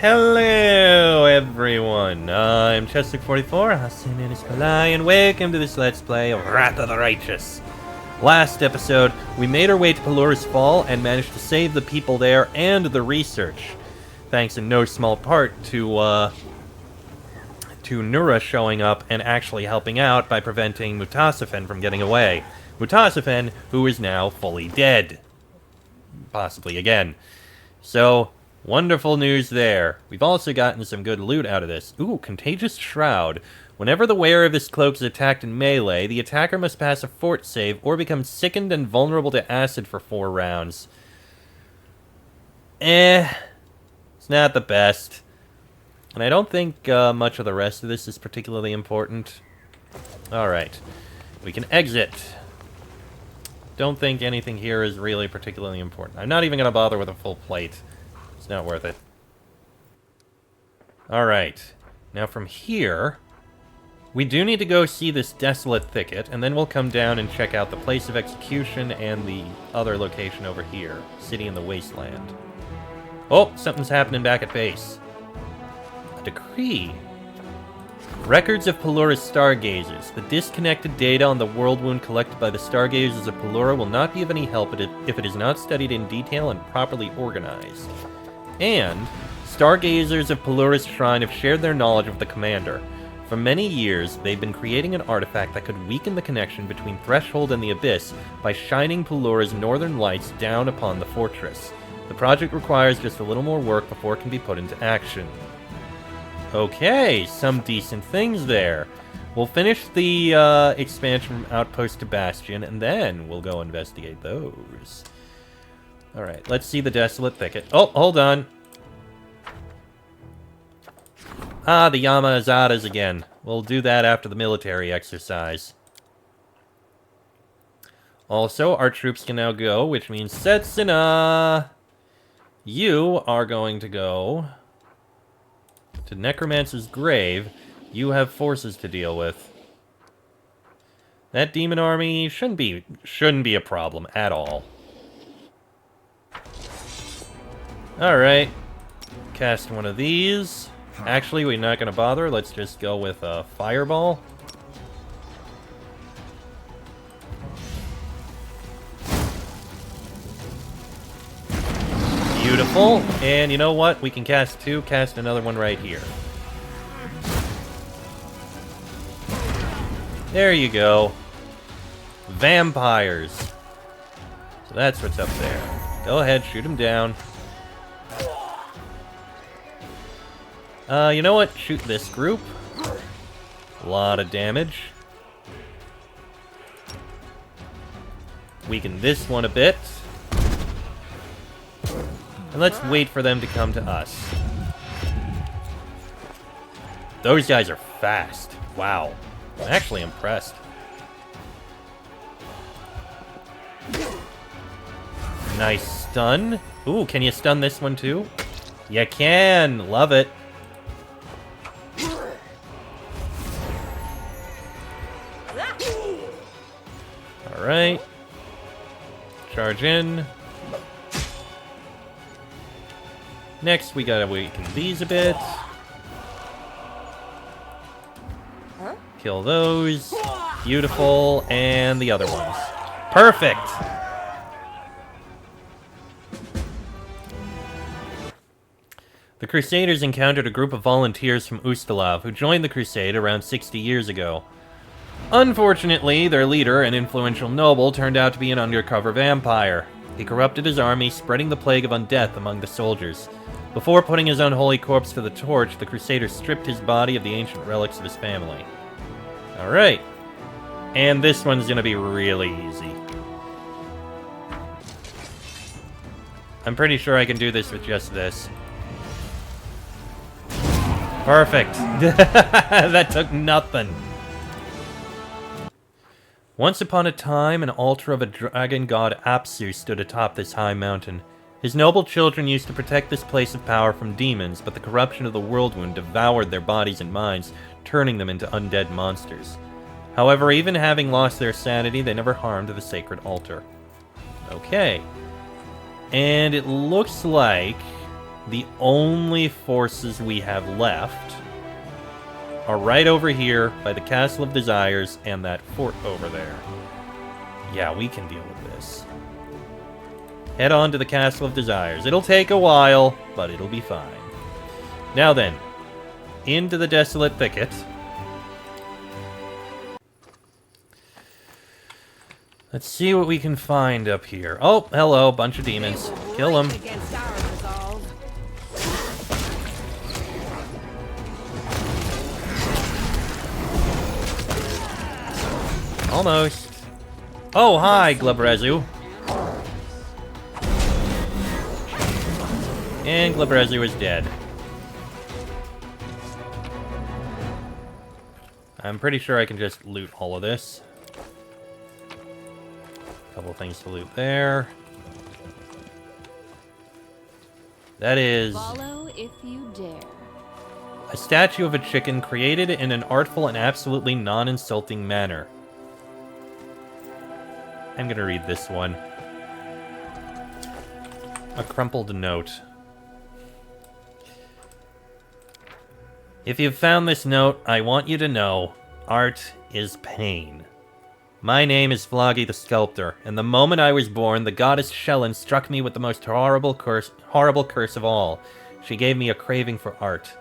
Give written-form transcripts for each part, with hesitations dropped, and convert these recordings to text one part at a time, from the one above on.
Hello everyone, I'm Chester44, and welcome to this Let's Play of Wrath of the Righteous. Last episode, we made our way to Pelorus Fall and managed to save the people there and the research. Thanks in no small part to Nura showing up and actually helping out by preventing Mutasifen from getting away. Mutasifen, who is now fully dead. Possibly again. So, wonderful news there. We've also gotten some good loot out of this. Ooh, Contagious Shroud. Whenever the wearer of this cloak is attacked in melee, the attacker must pass a fort save or become sickened and vulnerable to acid for 4 rounds. It's not the best. And I don't think much of the rest of this is particularly important. Alright. We can exit. Don't think anything here is really particularly important. I'm not even going to bother with a full plate. It's not worth it. Alright. Now from here, we do need to go see this desolate thicket, and then we'll come down and check out the place of execution and the other location over here. City in the Wasteland. Oh, something's happening back at base. A decree. Records of Pelorus stargazers. The disconnected data on the world wound collected by the stargazers of Pelora will not be of any help if it is not studied in detail and properly organized. And stargazers of Pelorus Shrine have shared their knowledge of the commander. For many years, they've been creating an artifact that could weaken the connection between Threshold and the Abyss by shining Pelora's northern lights down upon the fortress. The project requires just a little more work before it can be put into action. Okay, some decent things there. We'll finish the expansion from Outpost to Bastion, and then we'll go investigate those. Alright, let's see the desolate thicket. Oh, hold on. Ah, the Yamazadas again. We'll do that after the military exercise. Also, our troops can now go, which means Setsuna! You are going to go to Necromancer's Grave. You have forces to deal with. That demon army shouldn't be a problem at all. Alright. Cast one of these. Actually, we're not going to bother. Let's just go with a fireball. Beautiful. And you know what? We can cast 2. Cast another one right here. There you go. Vampires. So that's what's up there. Go ahead, shoot him down. You know what? Shoot this group. A lot of damage. Weaken this one a bit. And let's wait for them to come to us. Those guys are fast. Wow. I'm actually impressed. Nice stun. Ooh, can you stun this one too? You can! Love it. Alright. Charge in. Next, we gotta weaken these a bit. Kill those. Beautiful. And the other ones. Perfect! The Crusaders encountered a group of volunteers from Ustalav who joined the Crusade around 60 years ago. Unfortunately, their leader, an influential noble, turned out to be an undercover vampire. He corrupted his army, spreading the plague of undeath among the soldiers. Before putting his unholy corpse to the torch, the Crusader stripped his body of the ancient relics of his family. Alright. And this one's gonna be really easy. I'm pretty sure I can do this with just this. Perfect. That took nothing. Once upon a time, an altar of a dragon god Apsu stood atop this high mountain. His noble children used to protect this place of power from demons, but the corruption of the world wound devoured their bodies and minds, turning them into undead monsters. However, even having lost their sanity, they never harmed the sacred altar. Okay. And it looks like the only forces we have left are right over here by the Castle of Desires and that fort over there. Yeah, we can deal with this. Head on to the Castle of Desires. It'll take a while, but it'll be fine. Now then, into the Desolate Thicket. Let's see what we can find up here. Oh, hello, bunch of demons. Kill them. Almost. Oh, hi, Glabrezu. And Glabrezu is dead. I'm pretty sure I can just loot all of this. Couple things to loot there. That is Follow if you dare. a statue of a chicken created in an artful and absolutely non-insulting manner. I'm gonna read this one. A crumpled note. If you've found this note, I want you to know, art is pain. My name is Floggy the Sculptor, and the moment I was born, the goddess Shellen struck me with the most horrible curse of all. She gave me a craving for art.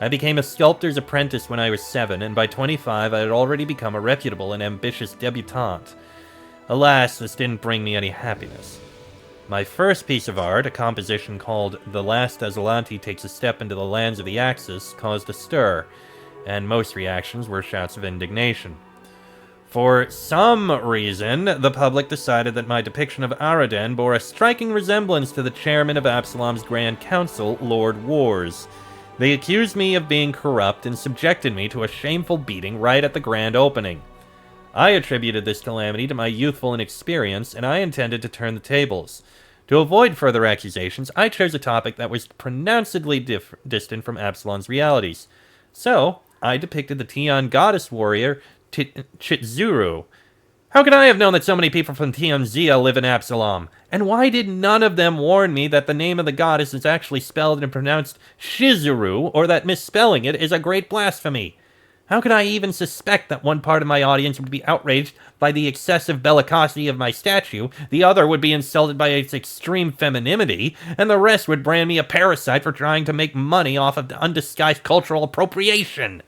I became a sculptor's apprentice when I was 7, and by 25 I had already become a reputable and ambitious debutante. Alas, this didn't bring me any happiness. My first piece of art, a composition called The Last Azalanti Takes a Step into the Lands of the Axis, caused a stir, and most reactions were shouts of indignation. For some reason, the public decided that my depiction of Aradan bore a striking resemblance to the chairman of Absalom's Grand Council, Lord Wars. They accused me of being corrupt and subjected me to a shameful beating right at the grand opening. I attributed this calamity to my youthful inexperience, and I intended to turn the tables. To avoid further accusations, I chose a topic that was pronouncedly distant from Absalom's realities. So, I depicted the Tian goddess warrior, Chitzuru. How could I have known that so many people from Tianzia live in Absalom? And why did none of them warn me that the name of the goddess is actually spelled and pronounced Shizuru, or that misspelling it is a great blasphemy? How could I even suspect that one part of my audience would be outraged by the excessive bellicosity of my statue, the other would be insulted by its extreme femininity, and the rest would brand me a parasite for trying to make money off of undisguised cultural appropriation?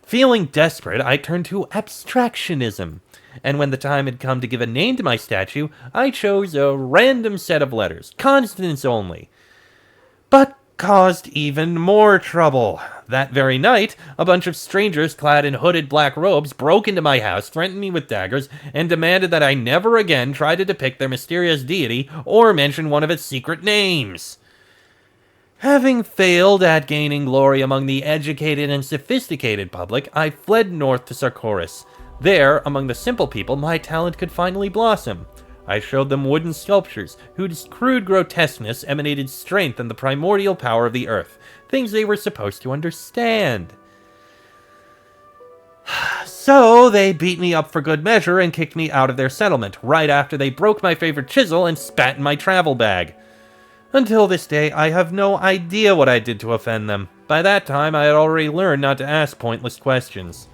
Feeling desperate, I turned to abstractionism, and when the time had come to give a name to my statue, I chose a random set of letters, consonants only. But caused even more trouble. That very night, a bunch of strangers clad in hooded black robes broke into my house, threatened me with daggers, and demanded that I never again try to depict their mysterious deity or mention one of its secret names. Having failed at gaining glory among the educated and sophisticated public, I fled north to Sarkoris. There, among the simple people, my talent could finally blossom. I showed them wooden sculptures, whose crude grotesqueness emanated strength and the primordial power of the earth, things they were supposed to understand. So they beat me up for good measure and kicked me out of their settlement, right after they broke my favorite chisel and spat in my travel bag. Until this day, I have no idea what I did to offend them. By that time, I had already learned not to ask pointless questions.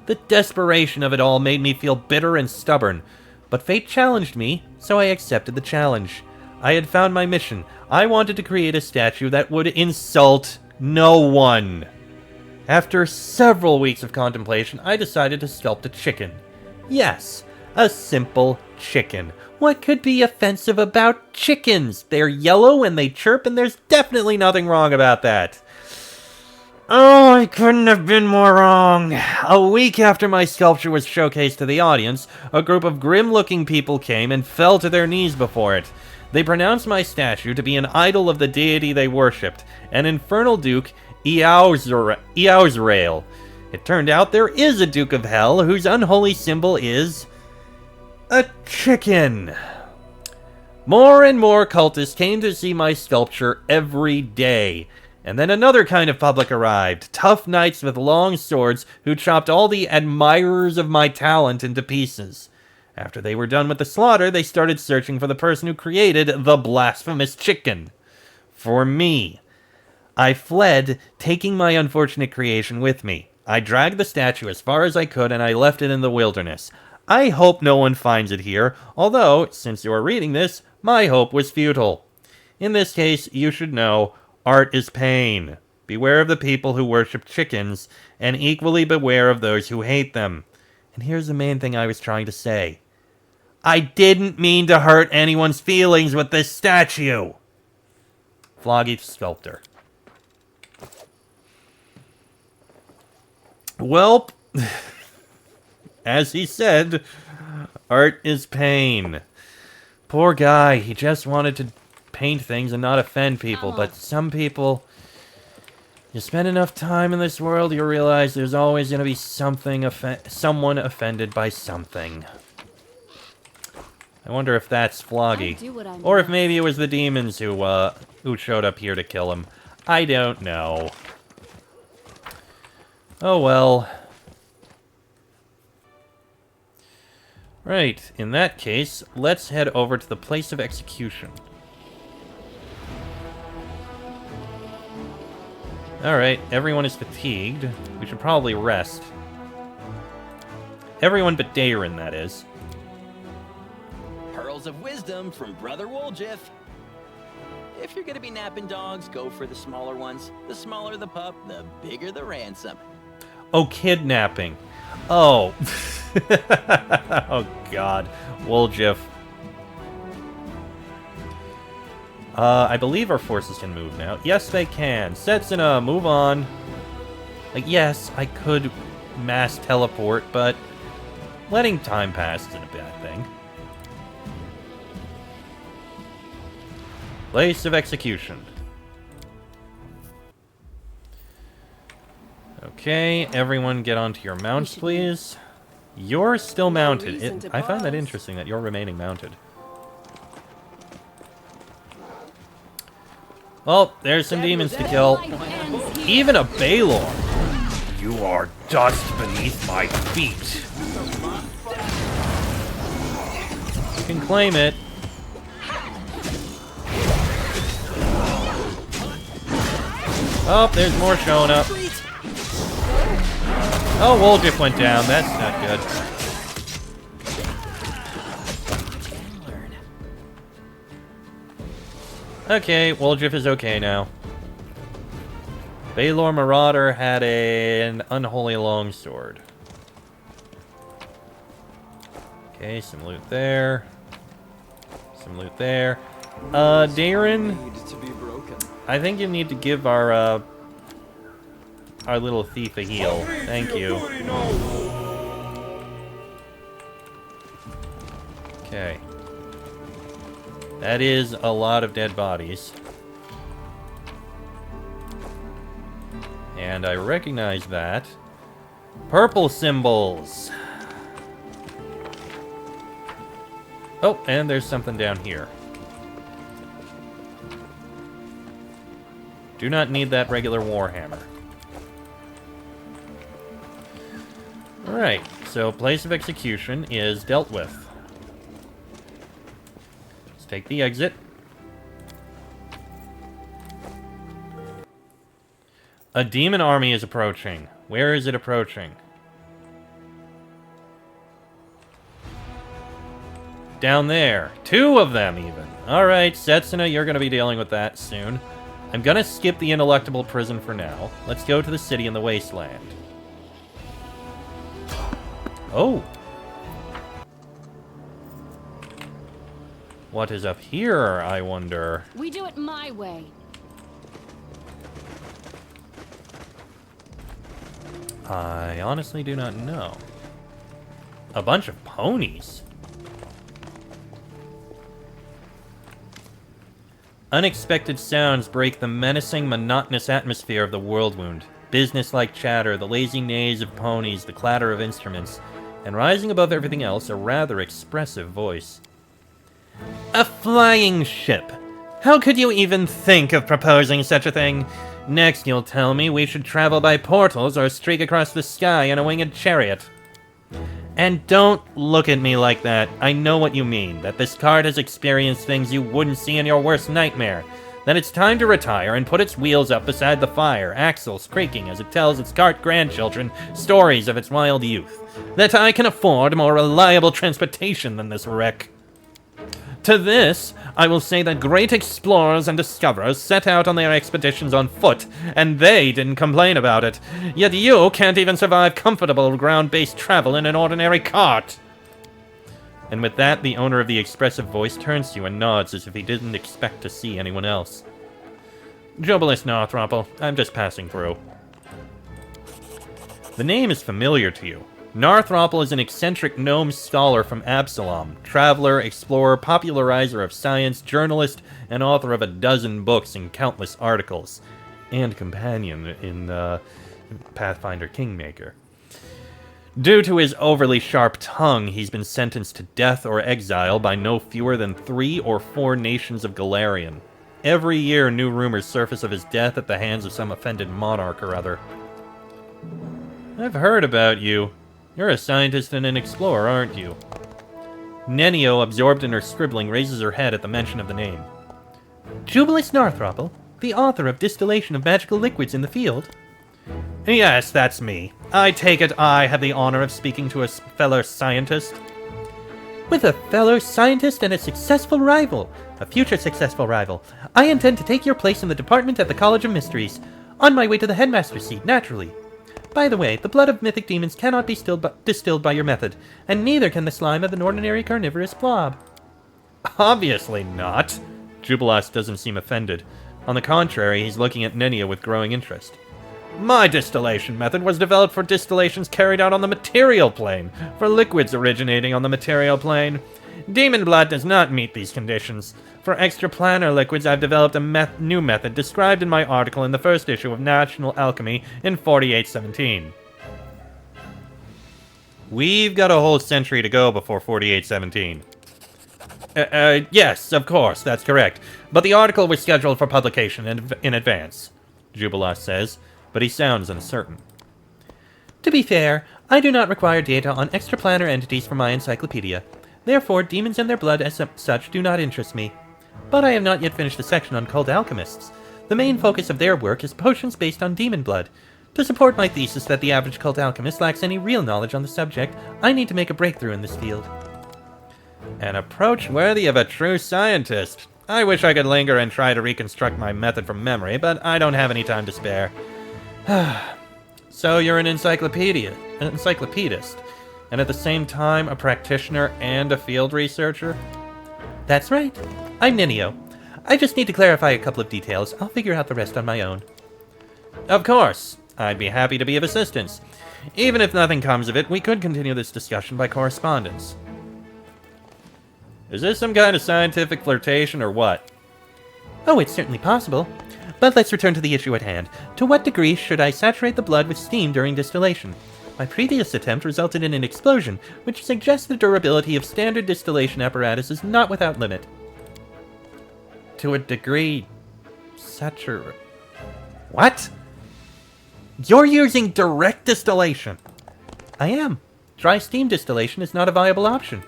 The desperation of it all made me feel bitter and stubborn, but fate challenged me, so I accepted the challenge. I had found my mission. I wanted to create a statue that would insult no one. After several weeks of contemplation, I decided to sculpt a chicken. Yes, a simple chicken. What could be offensive about chickens? They're yellow and they chirp, and there's definitely nothing wrong about that. Oh, I couldn't have been more wrong. A week after my sculpture was showcased to the audience, a group of grim-looking people came and fell to their knees before it. They pronounced my statue to be an idol of the deity they worshipped, an infernal duke, Eauzrael. It turned out there is a Duke of Hell whose unholy symbol is a chicken. More and more cultists came to see my sculpture every day. And then another kind of public arrived, tough knights with long swords who chopped all the admirers of my talent into pieces. After they were done with the slaughter, they started searching for the person who created the blasphemous chicken. For me. I fled, taking my unfortunate creation with me. I dragged the statue as far as I could, and I left it in the wilderness. I hope no one finds it here, although, since you are reading this, my hope was futile. In this case, you should know, art is pain. Beware of the people who worship chickens, and equally beware of those who hate them. And here's the main thing I was trying to say. I didn't mean to hurt anyone's feelings with this statue. Floggy Sculptor. Welp, as he said, art is pain. Poor guy, he just wanted to paint things and not offend people, but some people, you spend enough time in this world, you realize there's always going to be someone offended by something. I wonder if that's Floggy, or if maybe it was the demons who showed up here to kill him. I don't know. Oh well. Right, in that case, let's head over to the place of execution. Alright, everyone is fatigued. We should probably rest. Everyone but Dayron, that is. Pearls of wisdom from Brother Woljiff. If you're gonna be napping dogs, go for the smaller ones. The smaller the pup, the bigger the ransom. Oh, kidnapping. Oh. Oh, God. Woljiff. I believe our forces can move now. Yes, they can. Setsuna, move on. Like, yes, I could mass teleport, but letting time pass isn't a bad thing. Place of execution. Okay, everyone get onto your mounts, please. You're still mounted. I find that interesting that you're remaining mounted. Well, there's some demons to kill. Even a Baylor. You are dust beneath my feet. You can claim it. Oh, there's more showing up. Oh, Woljiff went down. That's not good. Okay, Woljiff is okay now. Baylor Marauder had an unholy longsword. Okay, some loot there. Some loot there. Dayron, I think you need to give our little thief a heal. Thank you. Okay. That is a lot of dead bodies. And I recognize that. Purple symbols! Oh, and there's something down here. Do not need that regular warhammer. Alright, so place of execution is dealt with. Let's take the exit. A demon army is approaching. Where is it approaching? Down there. 2 of them, even. Alright, Setsuna, you're going to be dealing with that soon. I'm going to skip the ineluctable prison for now. Let's go to the city in the wasteland. Oh. What is up here, I wonder? We do it my way. I honestly do not know. A bunch of ponies. Unexpected sounds break the menacing, monotonous atmosphere of the world wound. Business-like chatter, the lazy neighs of ponies, the clatter of instruments, and rising above everything else, a rather expressive voice. A flying ship! How could you even think of proposing such a thing? Next, you'll tell me we should travel by portals or streak across the sky in a winged chariot. And don't look at me like that. I know what you mean, that this card has experienced things you wouldn't see in your worst nightmare. that it's time to retire and put its wheels up beside the fire, axles creaking as it tells its cart grandchildren stories of its wild youth. That I can afford more reliable transportation than this wreck. To this, I will say that great explorers and discoverers set out on their expeditions on foot, and they didn't complain about it. Yet you can't even survive comfortable ground-based travel in an ordinary cart. And with that, the owner of the expressive voice turns to you and nods as if he didn't expect to see anyone else. Jubilost Northropple, I'm just passing through. The name is familiar to you. Northropple is an eccentric gnome scholar from Absalom, traveler, explorer, popularizer of science, journalist, and author of a dozen books and countless articles, and companion in Pathfinder Kingmaker. Due to his overly sharp tongue, he's been sentenced to death or exile by no fewer than 3 or 4 nations of Galarian. Every year, new rumors surface of his death at the hands of some offended monarch or other. I've heard about you. You're a scientist and an explorer, aren't you? Nenio, absorbed in her scribbling, raises her head at the mention of the name. Jubilost Northropple, the author of Distillation of Magical Liquids in the Field? Yes, that's me. I take it I have the honor of speaking to a fellow scientist. With a fellow scientist and a successful rival, a future successful rival, I intend to take your place in the department at the College of Mysteries, on my way to the headmaster's seat, naturally. By the way, the blood of mythic demons cannot be distilled by your method, and neither can the slime of an ordinary carnivorous blob. Obviously not. Jubilost doesn't seem offended. On the contrary, he's looking at Nenia with growing interest. My distillation method was developed for distillations carried out on the material plane, for liquids originating on the material plane. Demon blood does not meet these conditions. For extraplanar liquids, I've developed a new method described in my article in the first issue of National Alchemy in 4817. We've got a whole century to go before 4817. Yes, of course, that's correct. But the article was scheduled for publication in advance, Jubilost says, but he sounds uncertain. To be fair, I do not require data on extraplanar entities for my encyclopedia. Therefore, demons and their blood as such do not interest me. But I have not yet finished the section on cult alchemists. The main focus of their work is potions based on demon blood. To support my thesis that the average cult alchemist lacks any real knowledge on the subject, I need to make a breakthrough in this field. An approach worthy of a true scientist. I wish I could linger and try to reconstruct my method from memory, but I don't have any time to spare. So you're an encyclopedist, and at the same time a practitioner and a field researcher? That's right. I'm Nenio. I just need to clarify a couple of details. I'll figure out the rest on my own. Of course. I'd be happy to be of assistance. Even if nothing comes of it, we could continue this discussion by correspondence. Is this some kind of scientific flirtation or what? Oh, it's certainly possible. But let's return to the issue at hand. To what degree should I saturate the blood with steam during distillation? My previous attempt resulted in an explosion, which suggests the durability of standard distillation apparatus is not without limit. To a degree... saturate... What? You're using direct distillation. I am. Dry steam distillation is not a viable option.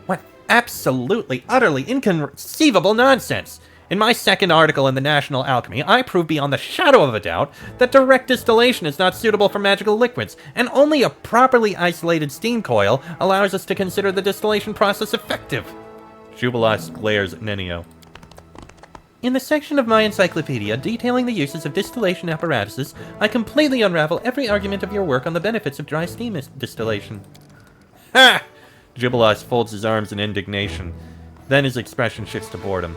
What absolutely, utterly inconceivable nonsense! In my second article in the National Alchemy, I prove beyond the shadow of a doubt that direct distillation is not suitable for magical liquids, and only a properly isolated steam coil allows us to consider the distillation process effective. Jubilost glares at Nenio. In the section of my encyclopedia detailing the uses of distillation apparatuses, I completely unravel every argument of your work on the benefits of dry steam distillation. Ha! Jubilost folds his arms in indignation. Then his expression shifts to boredom.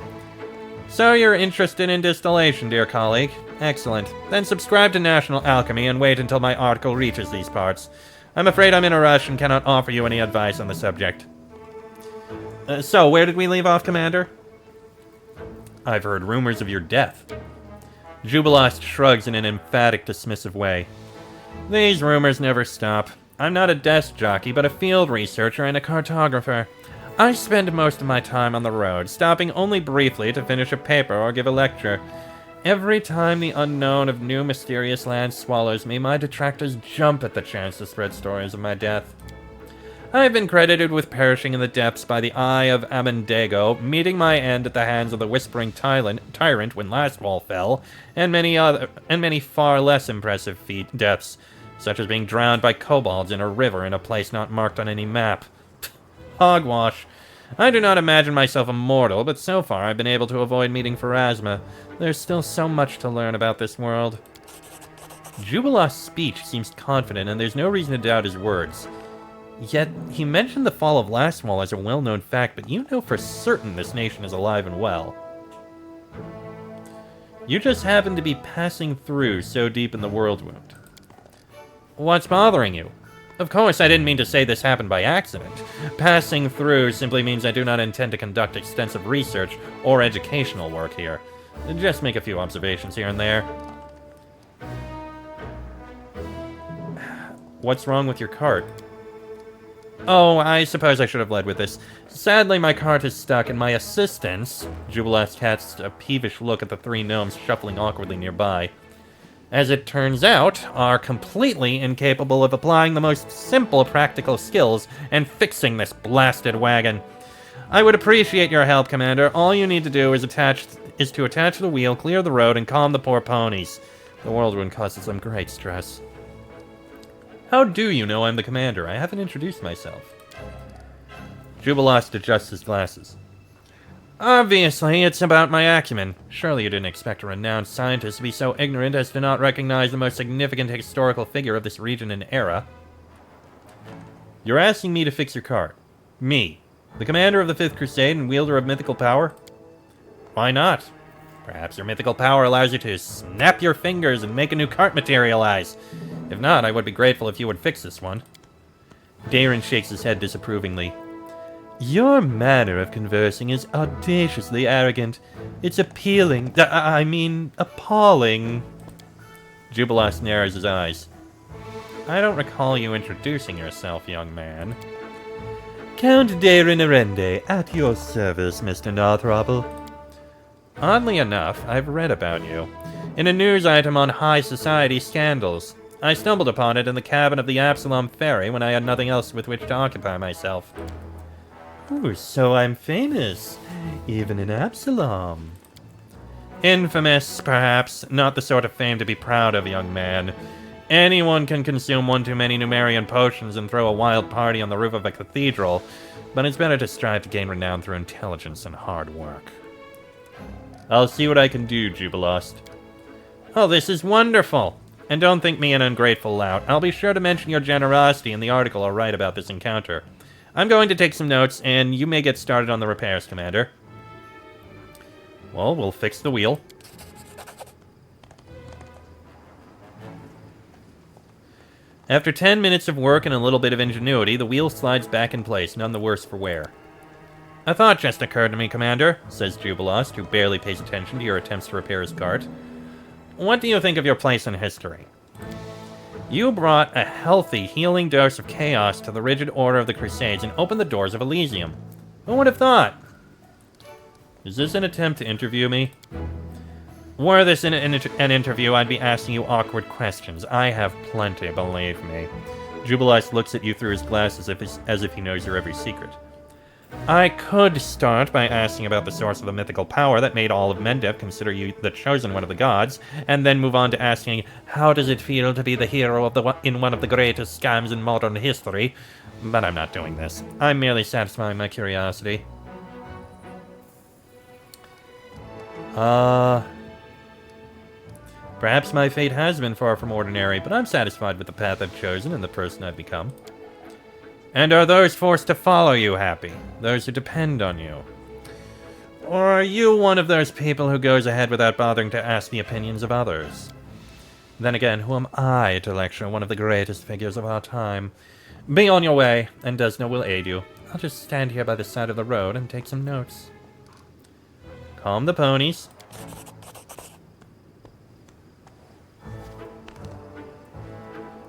So you're interested in distillation, dear colleague. Excellent. Then subscribe to National Alchemy and wait until my article reaches these parts. I'm afraid I'm in a rush and cannot offer you any advice on the subject. So, where did we leave off, Commander? I've heard rumors of your death. Jubilost shrugs in an emphatic, dismissive way. These rumors never stop. I'm not a desk jockey, but a field researcher and a cartographer. I spend most of my time on the road, stopping only briefly to finish a paper or give a lecture. Every time the unknown of new mysterious lands swallows me, my detractors jump at the chance to spread stories of my death. I've been credited with perishing in the depths by the eye of Amendago, meeting my end at the hands of the Whispering Tyrant when Lastwall fell, and many far less impressive deaths, such as being drowned by kobolds in a river in a place not marked on any map. Hogwash. I do not imagine myself immortal, but so far I've been able to avoid meeting Pharasma. There's still so much to learn about this world. Jubilost's speech seems confident, and there's no reason to doubt his words. Yet, he mentioned the fall of Lastwall as a well-known fact, but you know for certain this nation is alive and well. You just happen to be passing through so deep in the world wound. What's bothering you? Of course, I didn't mean to say this happened by accident. Passing through simply means I do not intend to conduct extensive research or educational work here. Just make a few observations here and there. What's wrong with your cart? Oh, I suppose I should have led with this. Sadly, my cart is stuck, and my assistants, Jubilost cast a peevish look at the three gnomes shuffling awkwardly nearby, as it turns out, are completely incapable of applying the most simple practical skills and fixing this blasted wagon. I would appreciate your help, Commander. All you need to do is to attach the wheel, clear the road, and calm the poor ponies. The whirlwind causes them great stress. How do you know I'm the commander? I haven't introduced myself. Jubilost adjusts his glasses. Obviously, it's about my acumen. Surely you didn't expect a renowned scientist to be so ignorant as to not recognize the most significant historical figure of this region and era. You're asking me to fix your cart. Me, the commander of the Fifth Crusade and wielder of mythical power? Why not? Perhaps your mythical power allows you to snap your fingers and make a new cart materialize. If not, I would be grateful if you would fix this one. Darren shakes his head disapprovingly. Your manner of conversing is audaciously arrogant. It's appalling. Jubilost narrows his eyes. I don't recall you introducing yourself, young man. Count Darren Arende, at your service, Mr. Northrobble. Oddly enough, I've read about you. In a news item on high society scandals. I stumbled upon it in the cabin of the Absalom ferry when I had nothing else with which to occupy myself. Ooh, so I'm famous, even in Absalom. Infamous, perhaps, not the sort of fame to be proud of, young man. Anyone can consume one too many Numerian potions and throw a wild party on the roof of a cathedral, but it's better to strive to gain renown through intelligence and hard work. I'll see what I can do, Jubilost. Oh, this is wonderful! And don't think me an ungrateful lout. I'll be sure to mention your generosity in the article I'll write about this encounter. I'm going to take some notes, and you may get started on the repairs, Commander. Well, we'll fix the wheel. After 10 minutes of work and a little bit of ingenuity, the wheel slides back in place, none the worse for wear. A thought just occurred to me, Commander, says Jubilost, who barely pays attention to your attempts to repair his cart. What do you think of your place in history? You brought a healthy, healing dose of chaos to the rigid order of the Crusades and opened the doors of Elysium. Who would have thought? Is this an attempt to interview me? Were this an interview, I'd be asking you awkward questions. I have plenty, believe me. Jubilost looks at you through his glasses as if he knows your every secret. I could start by asking about the source of the mythical power that made all of Mendev consider you the chosen one of the gods, and then move on to asking, how does it feel to be the hero in one of the greatest scams in modern history? But I'm not doing this. I'm merely satisfying my curiosity. Perhaps my fate has been far from ordinary, but I'm satisfied with the path I've chosen and the person I've become. And are those forced to follow you happy? Those who depend on you? Or are you one of those people who goes ahead without bothering to ask the opinions of others? Then again, who am I to lecture one of the greatest figures of our time? Be on your way, and Desna will aid you. I'll just stand here by the side of the road and take some notes. Calm the ponies.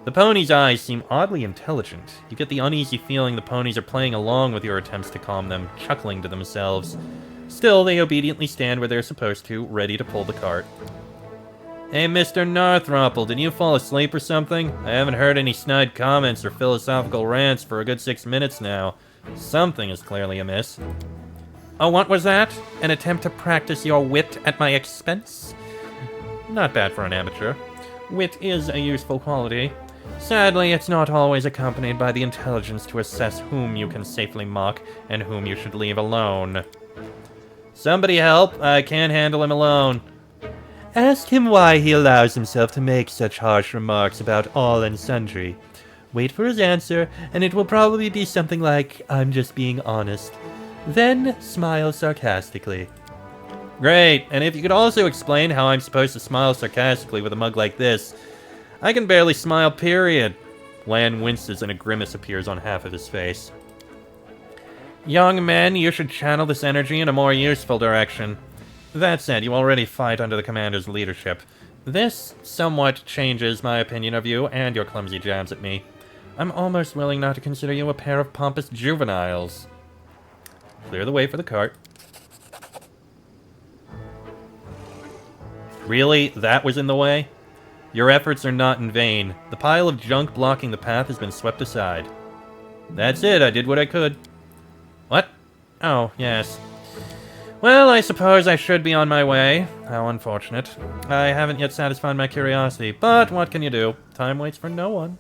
The ponies' eyes seem oddly intelligent. You get the uneasy feeling the ponies are playing along with your attempts to calm them, chuckling to themselves. Still, they obediently stand where they're supposed to, ready to pull the cart. Hey, Mr. Northruple, did you fall asleep or something? I haven't heard any snide comments or philosophical rants for a good 6 minutes now. Something is clearly amiss. Oh, what was that? An attempt to practice your wit at my expense? Not bad for an amateur. Wit is a useful quality. Sadly, it's not always accompanied by the intelligence to assess whom you can safely mock and whom you should leave alone. Somebody help! I can't handle him alone. Ask him why he allows himself to make such harsh remarks about all and sundry. Wait for his answer, and it will probably be something like, "I'm just being honest." Then smile sarcastically. Great, and if you could also explain how I'm supposed to smile sarcastically with a mug like this. I can barely smile, period. Lan winces and a grimace appears on half of his face. Young men, you should channel this energy in a more useful direction. That said, you already fight under the commander's leadership. This somewhat changes my opinion of you and your clumsy jabs at me. I'm almost willing not to consider you a pair of pompous juveniles. Clear the way for the cart. Really? That was in the way? Your efforts are not in vain. The pile of junk blocking the path has been swept aside. That's it, I did what I could. What? Oh, yes. Well, I suppose I should be on my way. How unfortunate. I haven't yet satisfied my curiosity, but what can you do? Time waits for no one.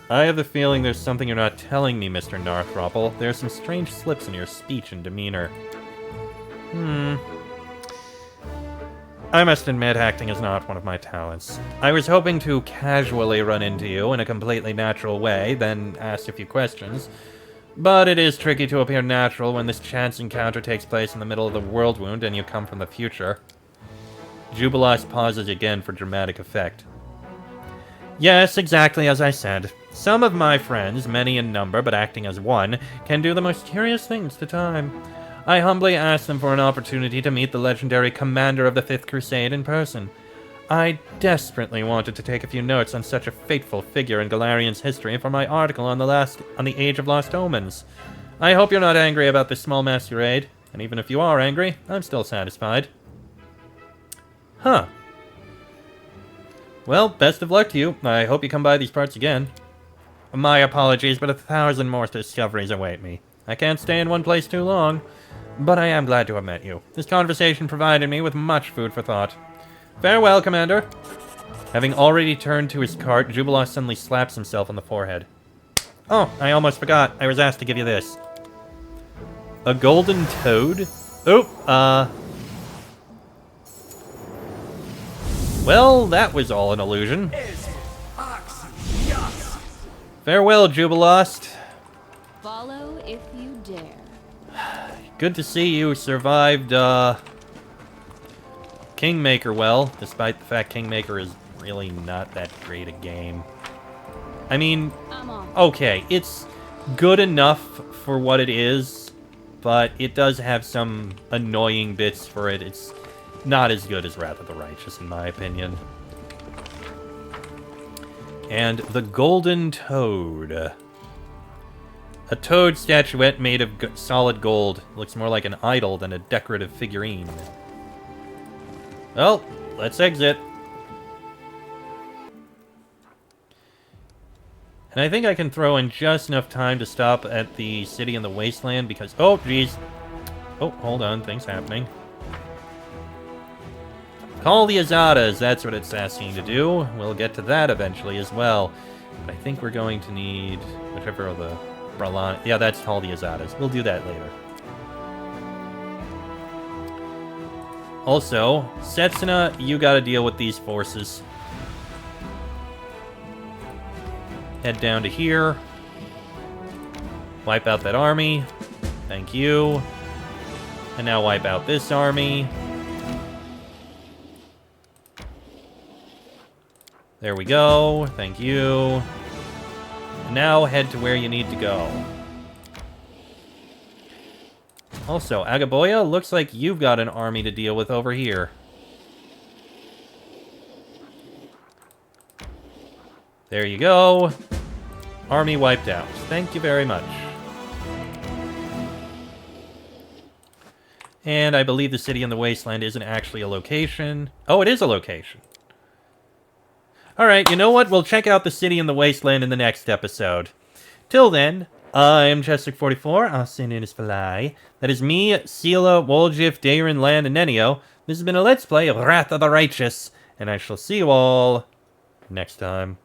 I have the feeling there's something you're not telling me, Mr. Northruple. There are some strange slips in your speech and demeanor. I must admit, acting is not one of my talents. I was hoping to casually run into you in a completely natural way, then ask a few questions. But it is tricky to appear natural when this chance encounter takes place in the middle of the world wound and you come from the future. Jubilost pauses again for dramatic effect. Yes, exactly as I said. Some of my friends, many in number but acting as one, can do the most curious things to time. I humbly asked them for an opportunity to meet the legendary commander of the Fifth Crusade in person. I desperately wanted to take a few notes on such a fateful figure in Galarian's history for my article on the Age of Lost Omens. I hope you're not angry about this small masquerade, and even if you are angry, I'm still satisfied. Huh. Well, best of luck to you. I hope you come by these parts again. My apologies, but 1,000 more discoveries await me. I can't stay in one place too long, but I am glad to have met you. This conversation provided me with much food for thought. Farewell, Commander. Having already turned to his cart, Jubilost suddenly slaps himself on the forehead. Oh, I almost forgot. I was asked to give you this. A golden toad? Oh, well, that was all an illusion. Farewell, Jubilost. Follow if you dare. Good to see you survived, Kingmaker well, despite the fact Kingmaker is really not that great a game. I mean, okay, it's good enough for what it is, but it does have some annoying bits for it. It's not as good as Wrath of the Righteous, in my opinion. And the Golden Toad. A toad statuette made of solid gold. Looks more like an idol than a decorative figurine. Well, let's exit. And I think I can throw in just enough time to stop at the city in the wasteland because... Oh, jeez. Oh, hold on. Things happening. Call the Azadas. That's what it's asking to do. We'll get to that eventually as well. But I think we're going to need... whichever of the... Bralan... Yeah, that's Call the Azadas. We'll do that later. Also, Setsuna, you gotta deal with these forces. Head down to here. Wipe out that army. Thank you. And now wipe out this army. There we go. Thank you. And now head to where you need to go. Also, Agaboya, looks like you've got an army to deal with over here. There you go. Army wiped out. Thank you very much. And I believe the city in the wasteland isn't actually a location. Oh, it is a location. Alright, you know what? We'll check out the city in the wasteland in the next episode. Till then, I'm Chester44, also known as Fly. That is me, Sela, Woljif, Darren, Land, and Nenio. This has been a Let's Play of Wrath of the Righteous, and I shall see you all next time.